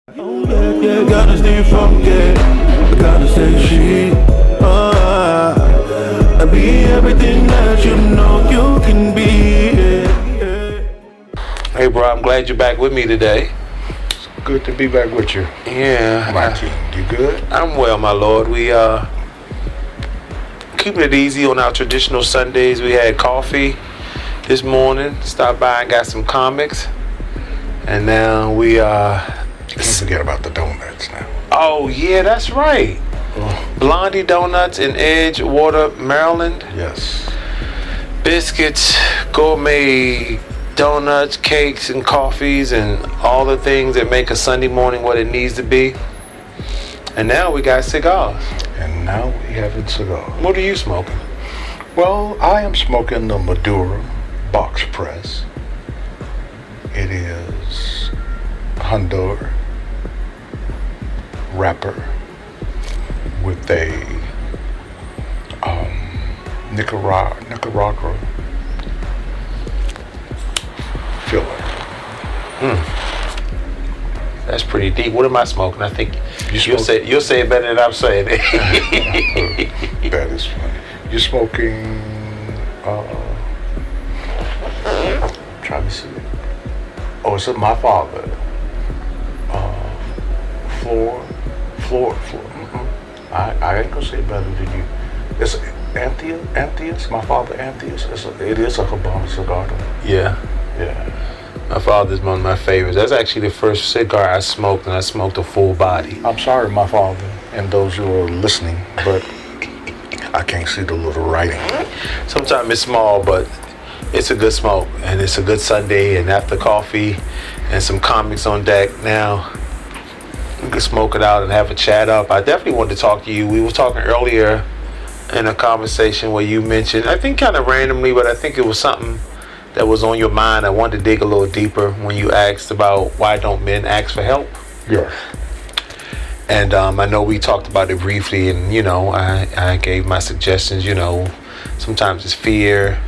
Oh yeah, yeah, gotta stay focused. I gotta stay sheep. I be everything that you know you can be. Hey, bro, I'm glad you're back with me today. It's good to be back with you. Yeah. My king, you good? I'm well, my lord. We keeping it easy on our traditional Sundays. We had coffee this morning. Stopped by and got some comics. And now we You can't forget about the donuts now. Oh yeah, that's right. Oh, Blondie Donuts in Edgewater, Maryland. yes. Biscuits, gourmet donuts, cakes, and coffees, and all the things that make a Sunday morning what it needs to be. And now we got cigars. And now we having cigars. What are you smoking? Well, I am smoking the Maduro box press. It is Honduras wrapper with a Nicaragua filler. That's pretty deep. What am I smoking? I think you'll say it better than I'm saying it. That is funny. You're smoking. Trying to see. Oh, it's my father. Floor. I ain't gonna say better than you. It's Antheus. My father Antheus. It is a Habana cigar. Yeah. My father's one of my favorites. That's actually the first cigar I smoked, and I smoked a full body. I'm sorry, my father, and those who are listening, but I can't see the little writing. Sometimes it's small, but it's a good smoke, and it's a good Sunday, and after coffee and some comics on deck, now we can smoke it out and have a chat up. I definitely wanted to talk to you. We were talking earlier in a conversation where you mentioned, I think kind of randomly, but I think it was something that was on your mind. I wanted to dig a little deeper when you asked about why don't men ask for help. Yeah. And I know we talked about it briefly, and I gave my suggestions. Sometimes it's fear,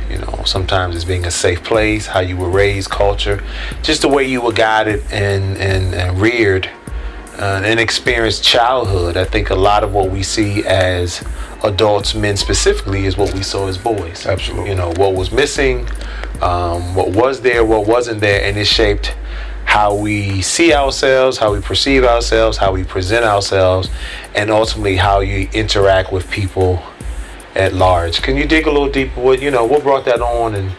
sometimes it's being a safe place, how you were raised, culture, just the way you were guided and reared and experienced childhood. I think a lot of what we see as adults, men specifically, is what we saw as boys. Absolutely. What was missing, what was there, what wasn't there, and it shaped how we see ourselves, how we perceive ourselves, how we present ourselves, and ultimately how you interact with people at large. Can you dig a little deeper? What brought that on, and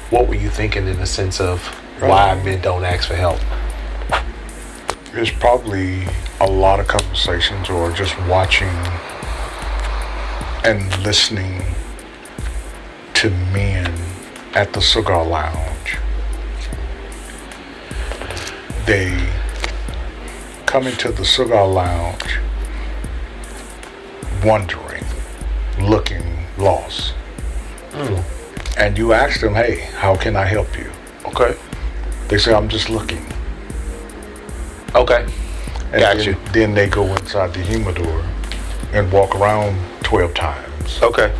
what were you thinking in the sense of why men don't ask for help? There's probably a lot of conversations or just watching and listening to men at the cigar lounge. They come into the cigar lounge wondering, looking lost. And you ask them, hey, how can I help you? Okay. They say, I'm just looking. Okay. And Got you. Then they go inside the humidor and walk around 12 times. Okay.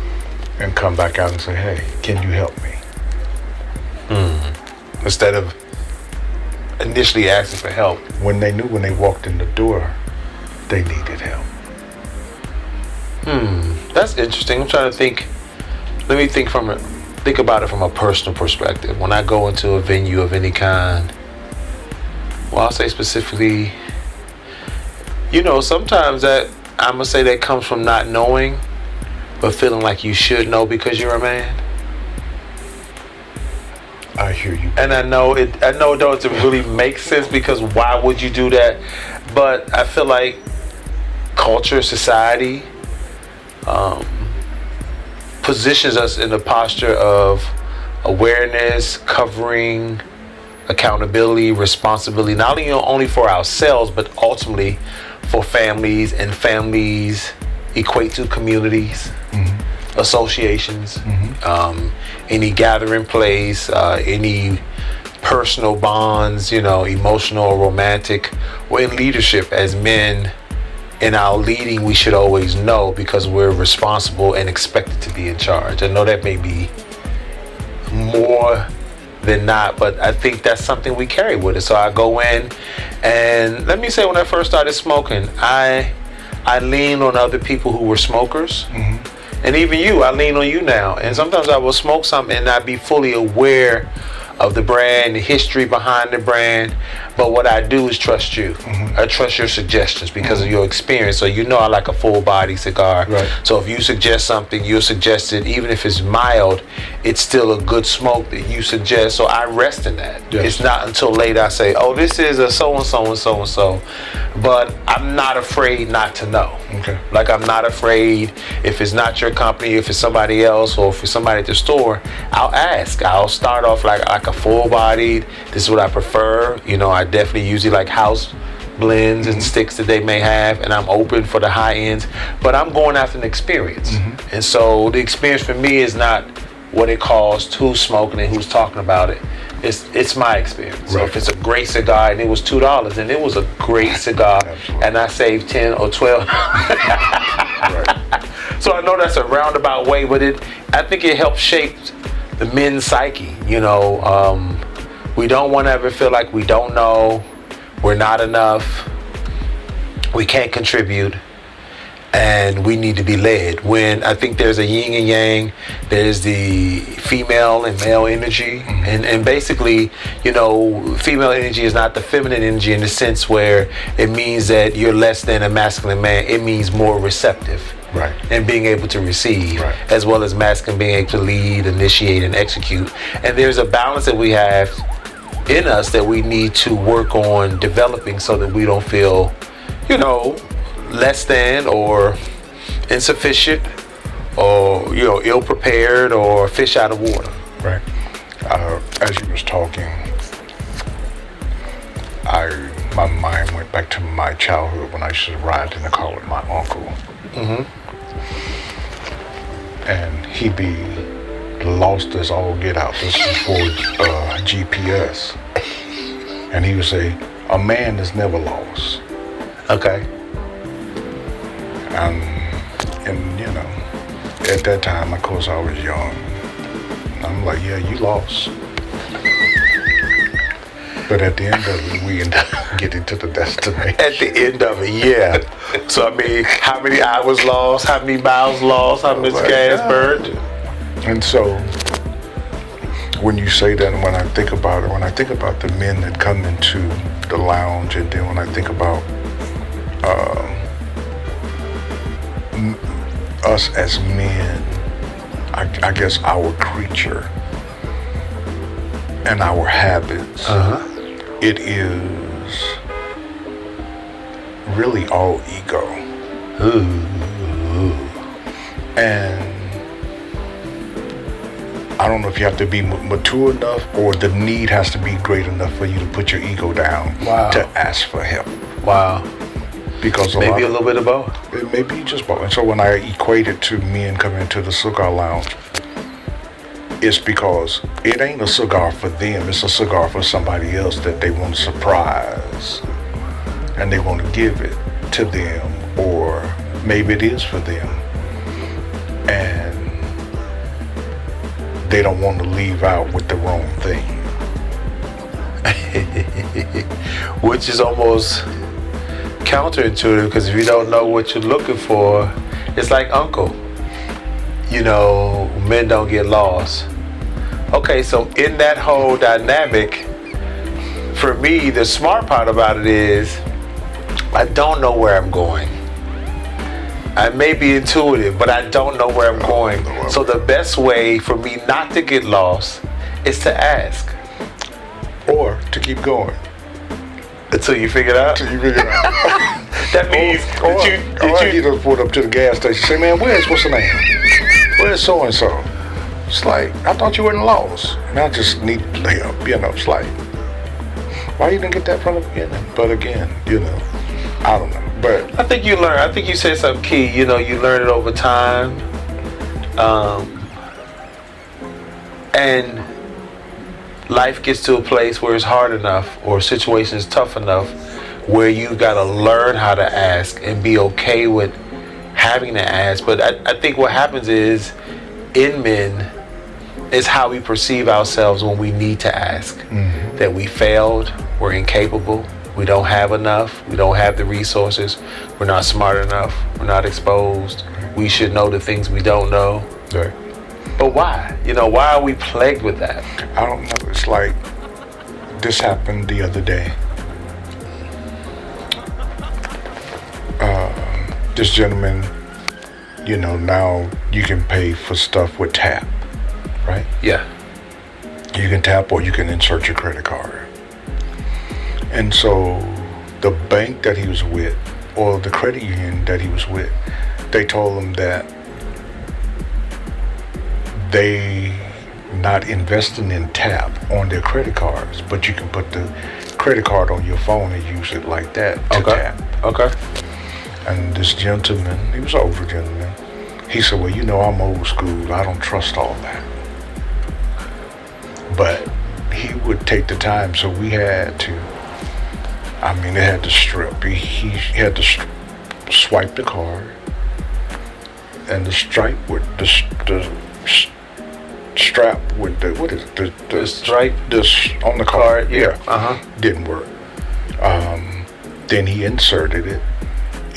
And come back out and say, hey, can you help me? Instead of initially asking for help. When they knew when they walked in the door, they needed help. That's interesting. I'm trying to think. Let me think about it from a personal perspective. When I go into a venue of any kind, well, I'll say specifically, sometimes that I'm gonna say that comes from not knowing, but feeling like you should know because you're a man. I hear you. And I know it doesn't really make sense, because why would you do that? But I feel like culture, society, positions us in a posture of awareness, covering, accountability, responsibility, not only for ourselves, but ultimately for families, and families equate to communities, associations, any gathering place, any personal bonds, emotional or romantic, or in leadership as men. In our leading, we should always know, because we're responsible and expected to be in charge. I know that may be more than not. But I think that's something we carry with us. So I go in, and let me say, when I first started smoking, I leaned on other people who were smokers. And even you, I lean on you now. And sometimes I will smoke something and not be fully aware of the brand, the history behind the brand. But what I do is trust you. I trust your suggestions because of your experience. So you know I like a full body cigar. Right. So if you suggest something, you'll suggest it. Even if it's mild, it's still a good smoke that you suggest. So I rest in that. Yes. It's not until later I say, oh, this is a so-and-so and so-and-so. But I'm not afraid not to know. Okay. Like, I'm not afraid if it's not your company, if it's somebody else, or if it's somebody at the store, I'll ask. I'll start off like a full-bodied, this is what I prefer. You know, I definitely usually like house blends and sticks that they may have, and I'm open for the high ends, but I'm going after an experience. And so the experience for me is not what it costs, who's smoking it, who's talking about it. It's my experience. So if it's a great cigar and it was $2, then it was a great cigar. Absolutely. And I saved 10 or 12. Right. So I know that's a roundabout way, but I think it helps shape the men's psyche. You know, we don't want to ever feel like we don't know, we're not enough, we can't contribute, and we need to be led. When I think there's a yin and yang, there's the female and male energy, and basically, you know, female energy is not the feminine energy in the sense where it means that you're less than a masculine man. It means more receptive. Right. And being able to receive, Right. as well as masculine being able to lead, initiate, and execute. And there's a balance that we have in us that we need to work on developing so that we don't feel, you know, less than or insufficient or, you know, ill prepared or fish out of water. Right. As you was talking, my mind went back to my childhood when I used to ride in the car with my uncle. And he be lost as all get out. This is before GPS. And he would say, a man is never lost. Okay. And you know, at that time, of course, I was young. I'm like, yeah, you lost. But at the end of it, we end up getting to the destination. At the end of it, yeah. So, I mean, how many hours lost? How many miles lost? How much gas burned? And so, when you say that, and when I think about it, when I think about the men that come into the lounge, and then when I think about us as men, I guess our creature and our habits, it is really all ego. And I don't know if you have to be mature enough or the need has to be great enough for you to put your ego down to ask for help. Wow. Because Maybe a little bit of both. Maybe just both. And so when I equate it to men coming into the cigar lounge, it's because it ain't a cigar for them. It's a cigar for somebody else that they want to surprise. And they want to give it to them. Or maybe it is for them. And they don't want to leave out with the wrong thing. Which is almost counterintuitive, because if you don't know what you're looking for, it's like uncle. You know, men don't get lost. Okay, so in that whole dynamic, for me, the smart part about it is I don't know where I'm going. I may be intuitive, but I don't know where I'm going. So the best way for me not to get lost is to ask. Or to keep going. Until you figure it out? Until you figure it out. That means Or you just pulled up to the gas station. Say, man, what's the name? Where's so-and-so? It's like, I thought you weren't lost. And I just need help. You know, it's like, why you didn't get that from the beginning? But again, you know, I don't know. But I think you learn. I think you said something key. You know, you learn it over time. And life gets to a place where it's hard enough or situation is tough enough where you've got to learn how to ask and be okay with having to ask. But I think what happens is, in men, It's how we perceive ourselves when we need to ask. That we failed, we're incapable, we don't have enough, we don't have the resources, we're not smart enough, we're not exposed, we should know the things we don't know. Right. But why? Why are we plagued with that? I don't know. It's like this happened the other day. This gentleman, now you can pay for stuff with tap, right? Yeah. You can tap or you can insert your credit card. And so the bank that he was with, or the credit union that he was with, they told him that they not investing in tap on their credit cards, but you can put the credit card on your phone and use it like that to tap. Okay. And this gentleman, he was an older gentleman, he said, well, I'm old school. I don't trust all that. But he would take the time, so we had to, they had to strip. He had to swipe the card, and the stripe with the strap with the, what is it? The stripe on the card, yeah. Didn't work. Then he inserted it.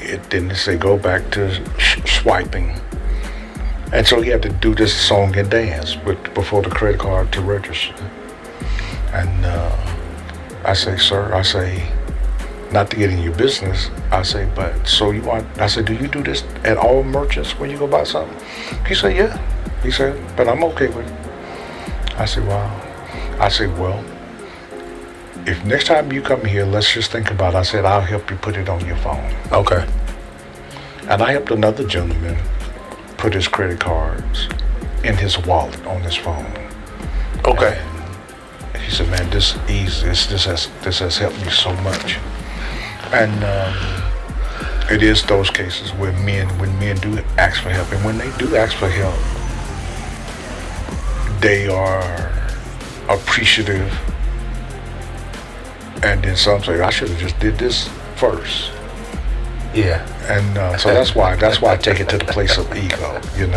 It didn't say go back to swiping. And so he had to do this song and dance before the credit card to register. And I say, sir, not to get in your business, I say, but so you want, I said, do you do this at all merchants when you go buy something? He said, yeah. He said, but I'm okay with it. I said, wow. I said, well, if next time you come here, let's just think about it. I said, I'll help you put it on your phone. Okay. And I helped another gentleman put his credit cards in his wallet on his phone. Okay. And he said, man, this easy. This has helped me so much. And it is those cases where when men do ask for help, and when they do ask for help, they are appreciative. And then some say, I should have just did this first. Yeah. And so that's why I take it to the place of ego, and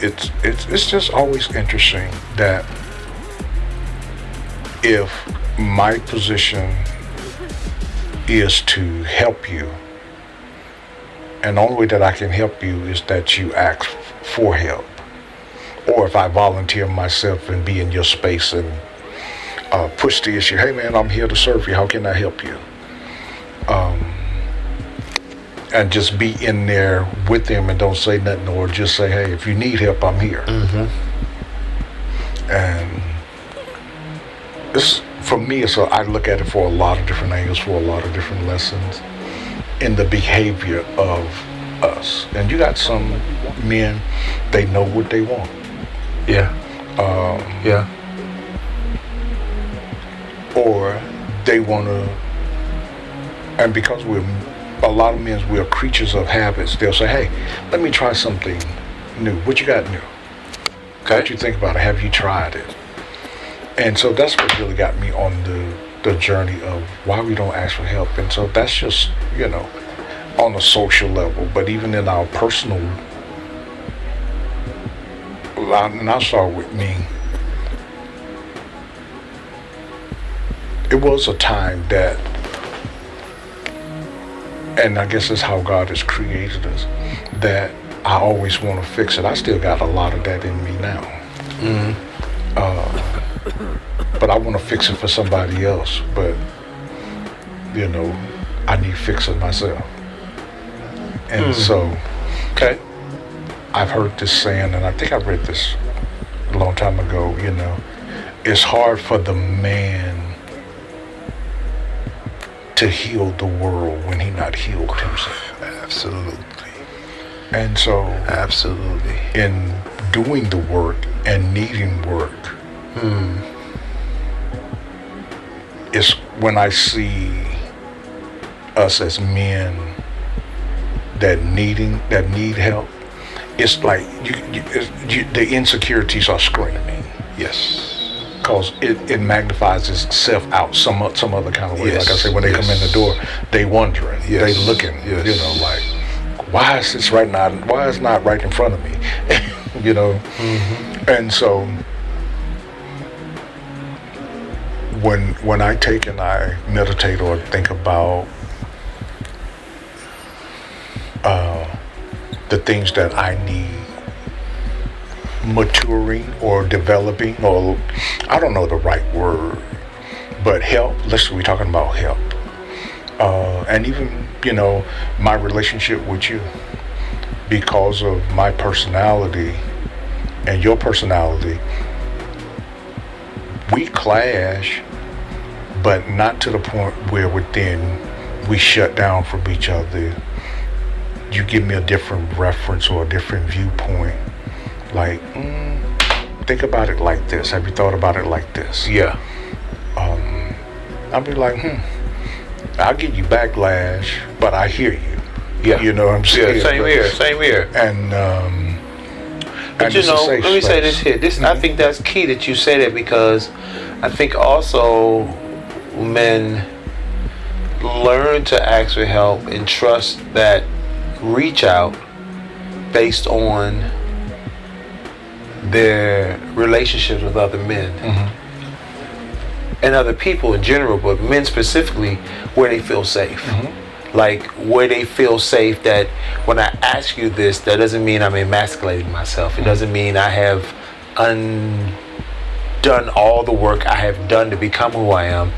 it's just always interesting that if my position is to help you, and the only way that I can help you is that you ask for help, or if I volunteer myself and be in your space and push the issue, hey man, I'm here to serve you, how can I help you? And just be in there with them and don't say nothing, or just say, hey, if you need help, I'm here. And for me, I look at it for a lot of different angles, for a lot of different lessons in the behavior of us. And you got some men, they know what they want. Yeah. Yeah. Or they want to, and because a lot of men, we're creatures of habits, they'll say, hey, let me try something new. What you got new? Okay. What you think about it? Have you tried it? And so that's what really got me on the journey of why we don't ask for help. And so that's just, on a social level, but even in our personal, and I'll start with me. It was a time that, and I guess that's how God has created us, that I always want to fix it. I still got a lot of that in me now. But I want to fix it for somebody else. But, I need fixing myself. And so, okay, I've heard this saying, and I think I read this a long time ago, it's hard for the man to heal the world when he not healed himself. Absolutely. And so, absolutely, in doing the work and needing work, it's when I see us as men that need help, it's like the insecurities are screaming. Yes. Because it magnifies itself out some other kind of way. Yes. Like I say, when they come in the door, they wondering, they looking, Yes. like, why is this right now? Why is it not right in front of me? you know. And so when I take and I meditate or think about the things that I need maturing or developing, or I don't know the right word, but help. We're talking about help, and even, you know, my relationship with you, because of my personality and your personality, we clash, but not to the point where we shut down from each other. You give me a different reference or a different viewpoint. Like, think about it like this. Have you thought about it like this? Yeah. I'll be like, I'll give you backlash, but I hear you. Yeah. You know what I'm saying? Yeah, same here. And, but you know, let me say this here. I think that's key that you say that, because I think also men learn to ask for help and trust that reach out based on their relationships with other men and other people in general, but men specifically, where they feel safe. Like, where they feel safe, that when I ask you this, that doesn't mean I'm emasculating myself. It doesn't mean I have undone all the work I have done to become who I am.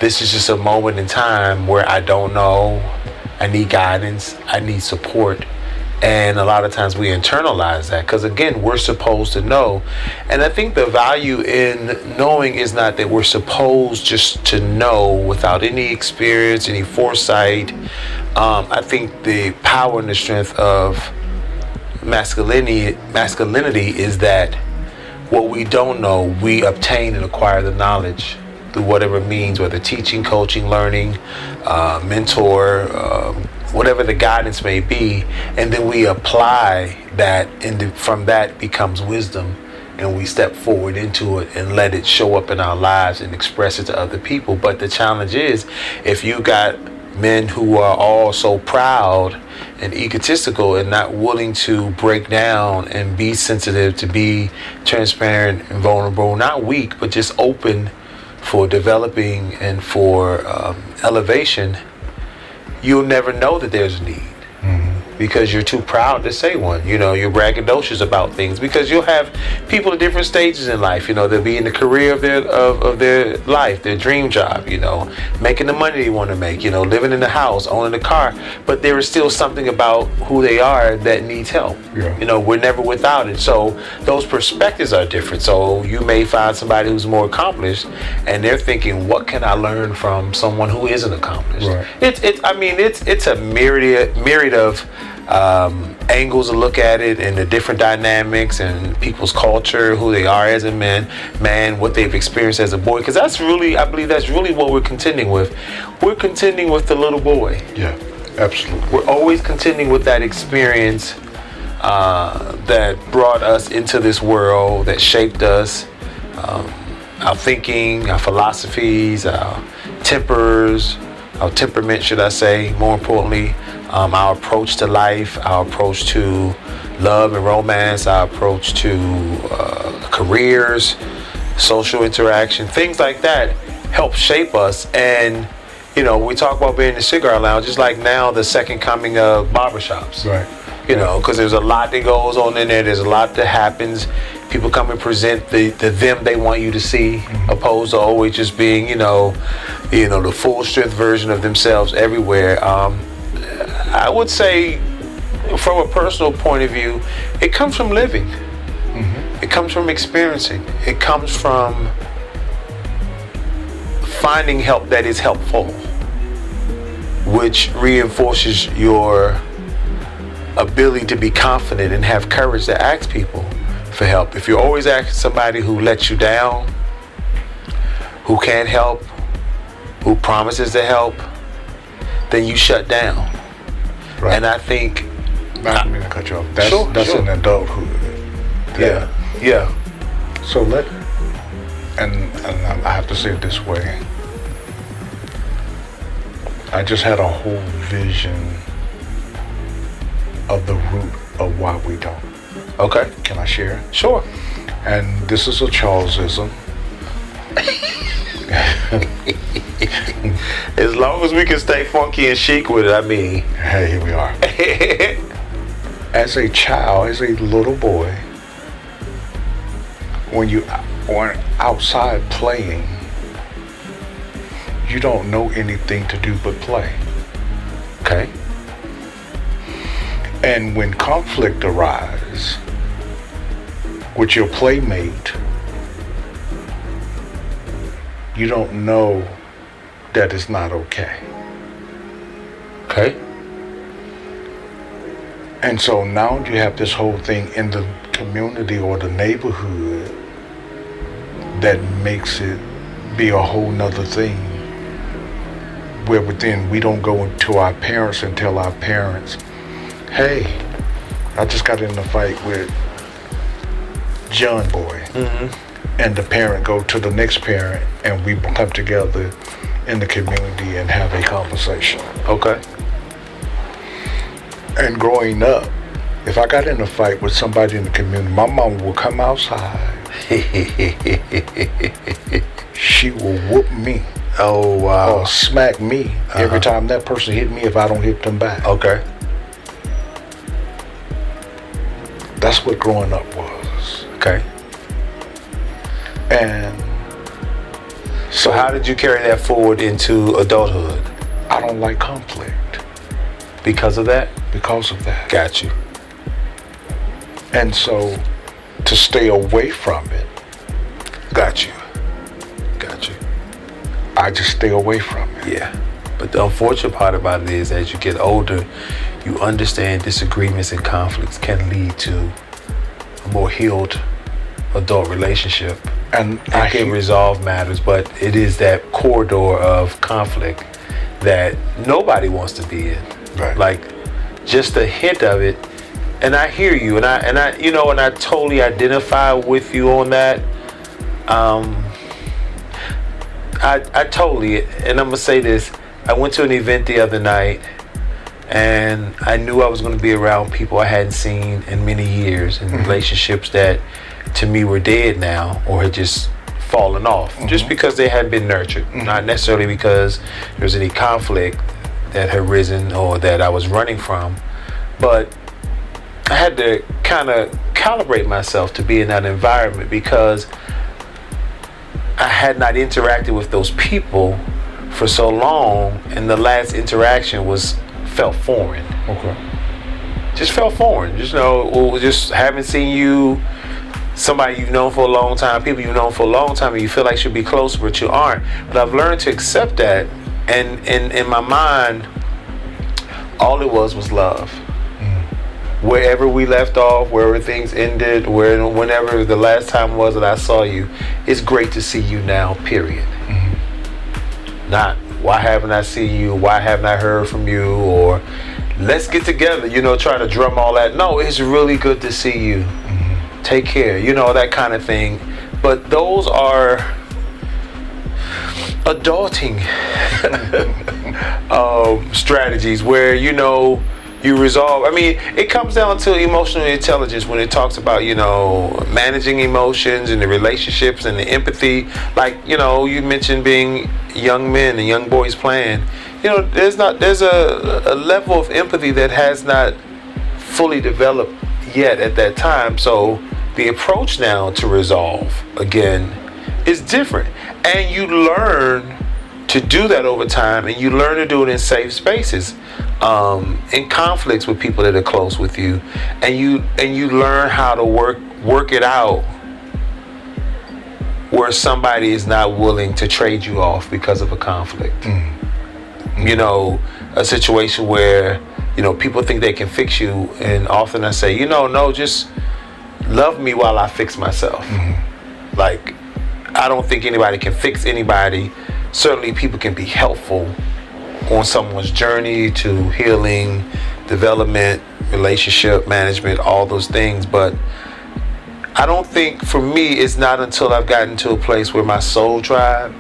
This is just a moment in time where I don't know, I need guidance, I need support. And a lot of times we internalize that, because again, we're supposed to know. And I think the value in knowing is not that we're supposed just to know without any experience, any foresight. I think the power and the strength of masculinity is that what we don't know, we obtain and acquire the knowledge through whatever means, whether teaching, coaching, learning, mentor, whatever the guidance may be, and then we apply that, and from that becomes wisdom, and we step forward into it and let it show up in our lives and express it to other people. But the challenge is, if you got men who are all so proud and egotistical and not willing to break down and be sensitive, to be transparent and vulnerable, not weak, but just open for developing and for elevation, you'll never know that there's a need, because you're too proud to say one. You know, you're braggadocious about things, because you'll have people at different stages in life. You know, they'll be in the career of their life, their dream job, you know, making the money they want to make, you know, living in the house, owning a car, but there is still something about who they are that needs help. Yeah. You know, we're never without it. So those perspectives are different. So you may find somebody who's more accomplished, and they're thinking, what can I learn from someone who isn't accomplished? Right. It's a myriad of angles to look at it, and the different dynamics and people's culture, who they are as a man, what they've experienced as a boy. Because I believe that's really what we're contending with. We're contending with the little boy. Yeah, absolutely. We're always contending with that experience that brought us into this world, that shaped us, our thinking, our philosophies, our tempers, our temperament, should I say, more importantly, our approach to life, our approach to love and romance, our approach to careers, social interaction, things like that help shape us. And, you know, we talk about being in the cigar lounge, just like now the second coming of barbershops. Right. You know, because there's a lot that goes on in there. There's a lot that happens. People come and present the them they want you to see, opposed to always just being, you know, the full strength version of themselves everywhere. I would say, from a personal point of view, it comes from living. It comes from experiencing. It comes from finding help that is helpful, which reinforces your ability to be confident and have courage to ask people for help. If you're always asking somebody who lets you down, who can't help, who promises to help, then you shut down. Right. And I think, not mean to cut you off. That's sure. in adulthood. Yeah. So and I have to say it this way. I just had a whole vision of the root of why we don't. Okay. Can I share? Sure. And this is a Charlesism. As long as we can stay funky and chic with it, I mean. Hey, here we are. As a child, as a little boy, when you are outside playing, you don't know anything to do but play. Okay. And when conflict arises with your playmate, you don't know that it's not okay. Okay. And so now you have this whole thing in the community or the neighborhood that makes it be a whole nother thing, where within we don't go to our parents and tell our parents, hey, I just got in a fight with John boy. And the parent go to the next parent and we come together in the community and have a conversation. Okay. And growing up, if I got in a fight with somebody in the community, my mom will come outside. She will whoop me. Oh, wow. Or smack me every time that person hit me if I don't hit them back. Okay. That's what growing up was. Okay. And So how did you carry that forward into adulthood? I don't like conflict Because of that? because of that. Got you. And so to stay away from it, Got you. Got you. I just stay away from it. Yeah. But the unfortunate part about it is, as you get older, you understand disagreements and conflicts can lead to a more healed adult relationship And and can resolve matters, but it is that corridor of conflict that nobody wants to be in. Right. Like just a hint of it. And I hear you, and I you know, and I totally identify with you on that. I totally, and I'm gonna say this. I went to an event the other night, and I knew I was gonna be around people I hadn't seen in many years, and relationships that to me were dead now or had just fallen off, just because they hadn't been nurtured, not necessarily because there was any conflict that had risen or that I was running from, but I had to kind of calibrate myself to be in that environment because I had not interacted with those people for so long, and the last interaction felt foreign. Okay. Just felt foreign. Just just haven't seen you. Somebody you've known for a long time, people you've known for a long time, and you feel like should be close, but you aren't. But I've learned to accept that, and in my mind, all it was love. Wherever we left off, wherever things ended, whenever the last time was that I saw you, it's great to see you now, period. Not, why haven't I seen you? Why haven't I heard from you? Or let's get together, try to drum all that. No, it's really good to see you. Take care, that kind of thing. But those are adulting strategies where, you resolve. I mean, it comes down to emotional intelligence when it talks about, managing emotions and the relationships and the empathy. Like, you mentioned being young men and young boys playing. There's a level of empathy that has not fully developed yet at that time. So the approach now to resolve, again, is different. And you learn to do that over time, and you learn to do it in safe spaces. In conflicts with people that are close with you, and you learn how to work it out where somebody is not willing to trade you off because of a conflict. A situation where people think they can fix you, and often I say, no, just love me while I fix myself. Like, I don't think anybody can fix anybody. Certainly people can be helpful on someone's journey to healing, development, relationship management, all those things. But I don't think, for me, it's not until I've gotten to a place where my soul tribe,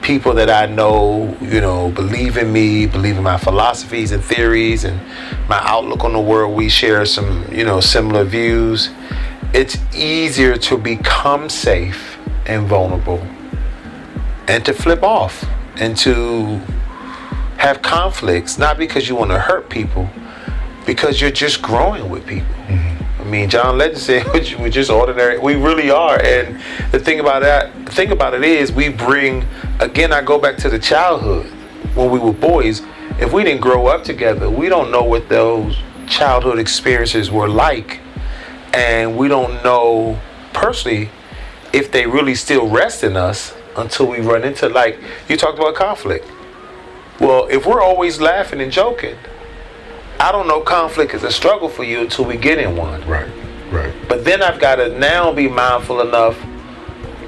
people that I know, believe in me, believe in my philosophies and theories and my outlook on the world, we share some, similar views. it's easier to become safe and vulnerable and to flip off and to have conflicts, not because you want to hurt people, because you're just growing with people. I mean, John Legend said we're just ordinary. We really are. And the thing about it is, we bring, again, I go back to the childhood when we were boys. If we didn't grow up together, we don't know what those childhood experiences were like, and we don't know personally if they really still rest in us until we run into, like you talked about, conflict. Well, if we're always laughing and joking, I don't know conflict is a struggle for you until we get in one. Right. But then I've got to now be mindful enough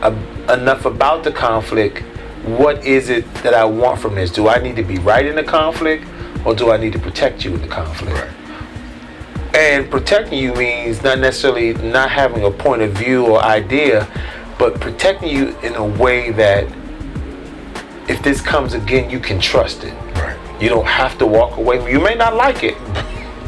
about the conflict. What is it that I want from this? Do I need to be right in the conflict, or do I need to protect you in the conflict? Right. And protecting you means not necessarily not having a point of view or idea, but protecting you in a way that if this comes again, you can trust it. Right. You don't have to walk away. You may not like it.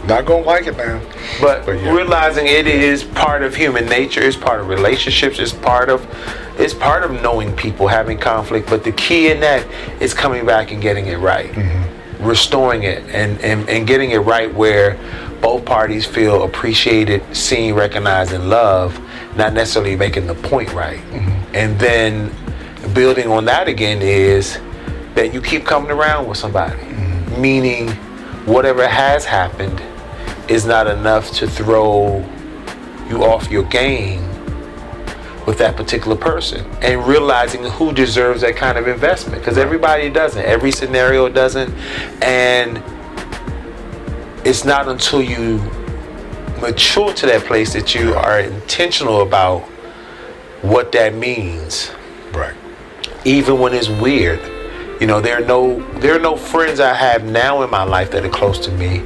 Not gonna like it now. But yeah. Realizing it is part of human nature, it's part of relationships, it's part of knowing people, having conflict. But the key in that is coming back and getting it right. Restoring it and getting it right where both parties feel appreciated, seen, recognized, and loved, not necessarily making the point right. And then building on that again is that you keep coming around with somebody, meaning whatever has happened is not enough to throw you off your game with that particular person, and realizing who deserves that kind of investment, because everybody doesn't, every scenario doesn't, and it's not until you mature to that place that you are intentional about what that means. Right. Even when it's weird. You know, there are no friends I have now in my life that are close to me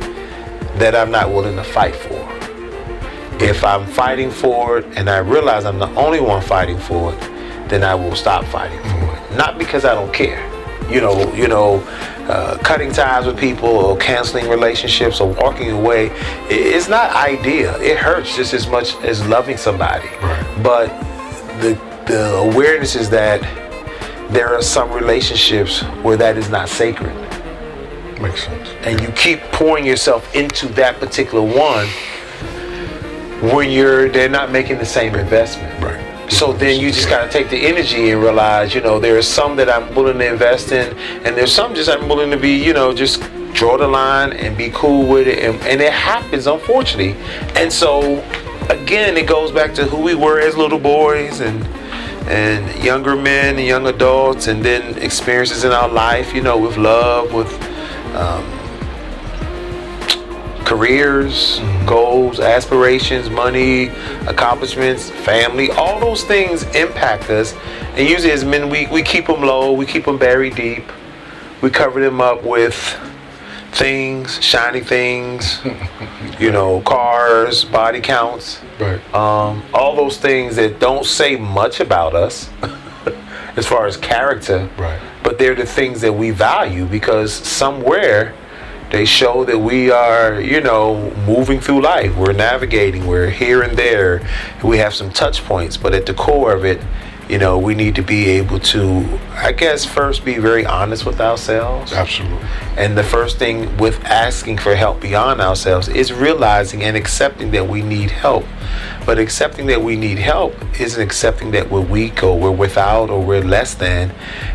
that I'm not willing to fight for. If I'm fighting for it and I realize I'm the only one fighting for it, then I will stop fighting for it. Not because I don't care. Cutting ties with people or canceling relationships or walking away, it's not ideal. It hurts just as much as loving somebody. Right. But the awareness is that there are some relationships where that is not sacred. Makes sense. And you keep pouring yourself into that particular one when they're not making the same investment. Right. So then you just got to take the energy and realize, there are some that I'm willing to invest in, and there's some just I'm willing to be, just draw the line and be cool with it. And it happens, unfortunately. And so, again, it goes back to who we were as little boys and younger men and young adults, and then experiences in our life, with love, with careers, goals, aspirations, money, accomplishments, family. All those things impact us, and usually as men we keep them low, we keep them buried deep, we cover them up with things, shiny things, cars, body counts, Right. all those things that don't say much about us as far as character, Right. but they're the things that we value because somewhere they show that we are, moving through life. We're navigating, we're here and there, we have some touch points, but at the core of it, we need to be able to, I guess, first be very honest with ourselves. Absolutely. And the first thing with asking for help beyond ourselves is realizing and accepting that we need help. But accepting that we need help isn't accepting that we're weak or we're without or we're less than.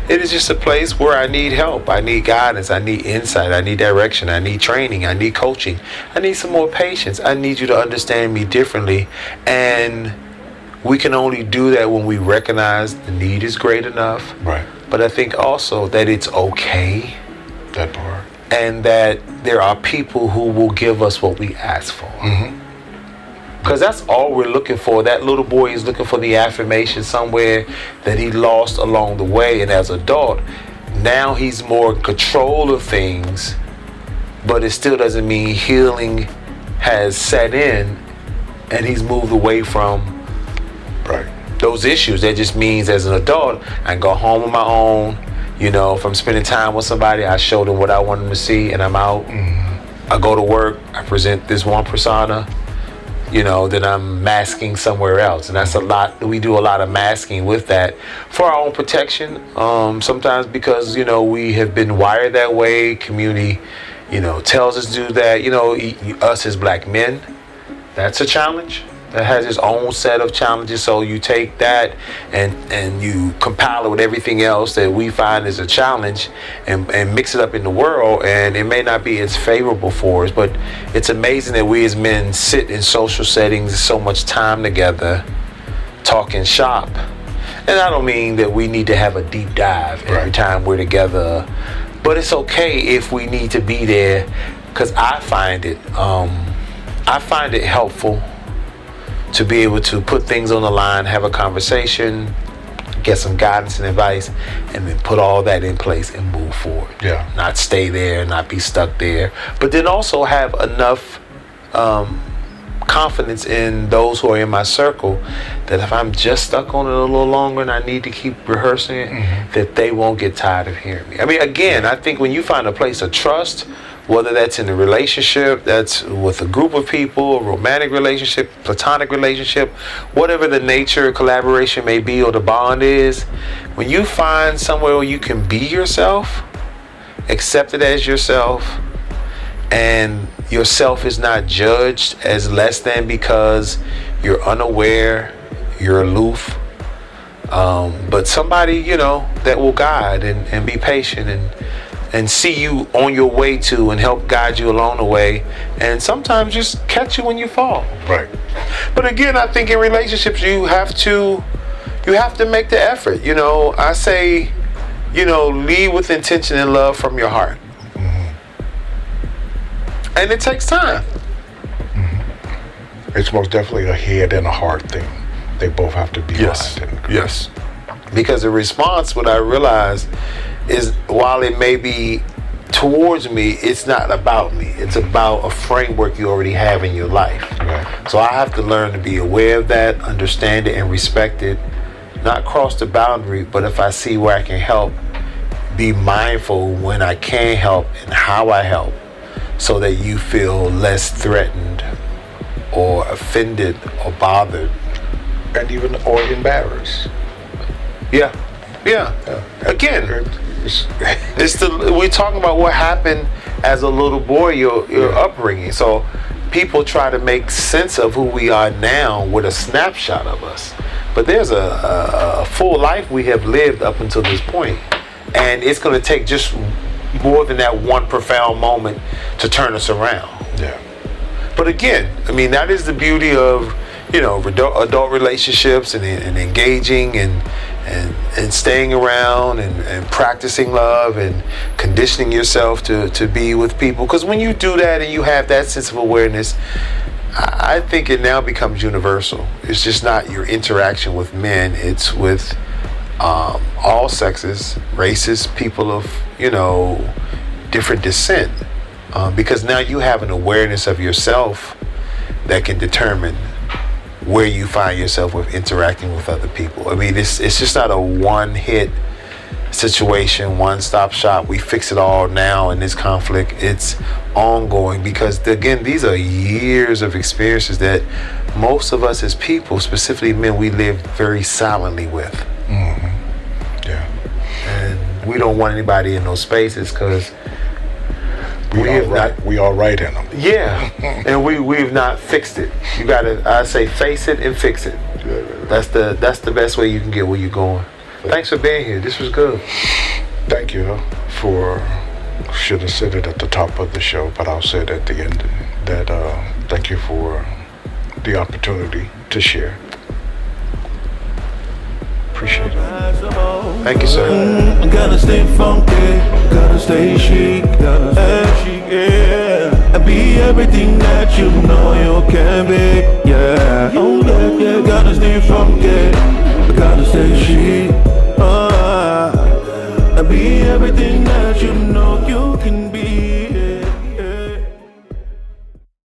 It is just a place where I need help. I need guidance. I need insight. I need direction. I need training. I need coaching. I need some more patience. I need you to understand me differently. And we can only do that when we recognize the need is great enough. Right. But I think also that it's okay. That part. And that there are people who will give us what we ask for. Because that's all we're looking for. That little boy is looking for the affirmation somewhere that he lost along the way. And as an adult, now he's more in control of things. But it still doesn't mean healing has set in and he's moved away from those issues. That just means as an adult, I can go home on my own. If I'm spending time with somebody, I show them what I want them to see and I'm out. I go to work, I present this one persona. then I'm masking somewhere else. And that's a lot. We do a lot of masking with that for our own protection. Sometimes because, we have been wired that way. Community, tells us to do that. Us as black men, that's a challenge. That has its own set of challenges. So you take that and you compile it with everything else that we find is a challenge and mix it up in the world, and it may not be as favorable for us, but it's amazing that we as men sit in social settings so much time together talking shop. And I don't mean that we need to have a deep dive every time we're together, but it's okay if we need to be there, because I find it helpful to be able to put things on the line, have a conversation, get some guidance and advice, and then put all that in place and move forward. Yeah. Not stay there, not be stuck there, but then also have enough confidence in those who are in my circle that if I'm just stuck on it a little longer and I need to keep rehearsing it, that they won't get tired of hearing me. I mean, again, I think when you find a place of trust, whether that's in a relationship, that's with a group of people, a romantic relationship, platonic relationship, whatever the nature of collaboration may be or the bond is, when you find somewhere where you can be yourself, accepted as yourself, and yourself is not judged as less than because you're unaware, you're aloof, but somebody, that will guide and be patient and see you on your way to and help guide you along the way, and sometimes just catch you when you fall. Right. But again, I think in relationships you have to make the effort. I say, lead with intention and love from your heart. And it takes time. It's most definitely a head and a heart thing. They both have to be aligned. Yes. Because the response, what I realized, is while it may be towards me, it's not about me. It's about a framework you already have in your life. Right. So I have to learn to be aware of that, understand it, and respect it. Not cross the boundary, but if I see where I can help, be mindful when I can help and how I help, so that you feel less threatened or offended or bothered. And even or embarrassed. Yeah. Again, we're talking about what happened as a little boy, your upbringing. So people try to make sense of who we are now with a snapshot of us. But there's a full life we have lived up until this point. And it's going to take just more than that one profound moment to turn us around. Yeah. But again, I mean, that is the beauty of, adult relationships and engaging and staying around and practicing love and conditioning yourself to be with people. Because when you do that and you have that sense of awareness, I think it now becomes universal. It's just not your interaction with men. It's with all sexes, races, people of, different descent. Because now you have an awareness of yourself that can determine where you find yourself with interacting with other people. I mean, it's just not a one-hit situation, one-stop shop. We fix it all now in this conflict. It's ongoing because, again, these are years of experiences that most of us as people, specifically men, we live very silently with. Mm-hmm. Yeah. And we don't want anybody in those spaces because we are right in them. Yeah, and we've not fixed it. You gotta, I say, face it and fix it. That's the best way you can get where you're going. Thanks for being here. This was good. Thank you should have said it at the top of the show, but I'll say it at the end that thank you for the opportunity to share. Appreciate it. Thank you, sir. Gotta stay funky, gotta stay chic, gotta stay chic, yeah. And be everything that you know you can be, yeah. Oh, yeah, gotta stay funky, gotta stay chic, and be everything that you know.